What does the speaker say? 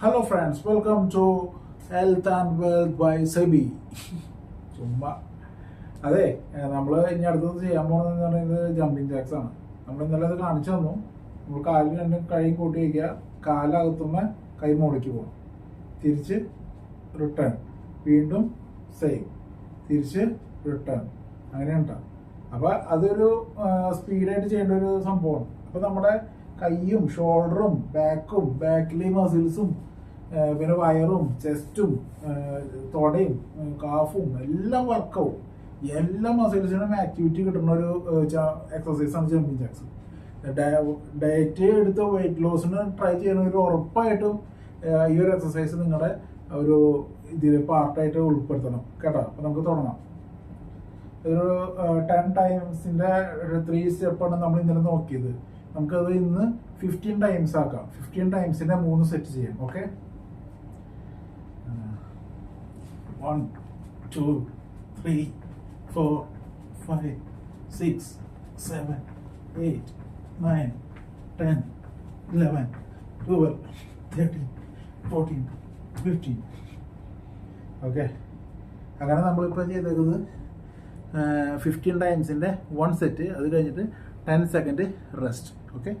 Hello friends, welcome to Health and Wealth by Sebi. ചുമ്മാ അതെ നമ്മൾ ഇനി അടുത്തത് ചെയ്യാൻ പോകുന്നതെന്ന് പറയുന്നത് ജമ്പിങ് ജാക്സ് ആണ്. നമ്മൾ ഇന്നലെ അത് കാണിച്ചു തന്നു. നമ്മൾ കാലിൽ രണ്ടും കൈ കൂട്ടി വയ്ക്കുക, കാലകത്തുമ്പോൾ കൈ മുകളിലേക്ക് പോകണം, തിരിച്ച് റിട്ടേൺ, വീണ്ടും സെയിം, തിരിച്ച് റിട്ടേൺ, അങ്ങനെയുണ്ടാവും. അപ്പോൾ അതൊരു സ്പീഡായിട്ട് ചെയ്യേണ്ട ഒരു സംഭവമാണ്. അപ്പോൾ നമ്മുടെ കൈയും ഷോൾഡറും ബാക്കിലെ മസിൽസും പിന്നെ വയറും ചെസ്റ്റും തൊടയും കാഫും എല്ലാം വർക്കാവും. എല്ലാ മസിൽസിനും ആക്ടിവിറ്റി കിട്ടുന്ന ഒരു എക്സസൈസാണ് ജമ്പിങ് ജാക്സ്. ഡയറ്റ് എടുത്ത് വെയിറ്റ് ലോസിന് ട്രൈ ചെയ്യുന്നവർ ഉറപ്പായിട്ടും ഈ ഒരു എക്സസൈസ് നിങ്ങളുടെ ഒരു ഇതിൽ പാർട്ടായിട്ട് ഉൾപ്പെടുത്തണം കേട്ടോ. അപ്പം നമുക്ക് തുടങ്ങാം. ഒരു 10 ടൈംസിൻ്റെ 3 സ്റ്റെപ്പാണ് നമ്മൾ ഇന്നലെ നോക്കിയത്. നമുക്കത് ഇന്ന് 15 ടൈംസ് ആക്കാം. 15 ടൈംസിൻ്റെ 3 സെറ്റ് ചെയ്യാം. ഓക്കെ, 1 2 3 4 5 6 7 8 9 10 11 12 13 14 15. ഓക്കെ, അങ്ങനെ നമ്മളിപ്പോൾ ചെയ്തേക്കുന്നത് 15 ടൈംസിൻ്റെ 1 സെറ്റ്, അത് കഴിഞ്ഞിട്ട് 10 സെക്കൻഡ് റെസ്റ്റ്. ഓക്കെ.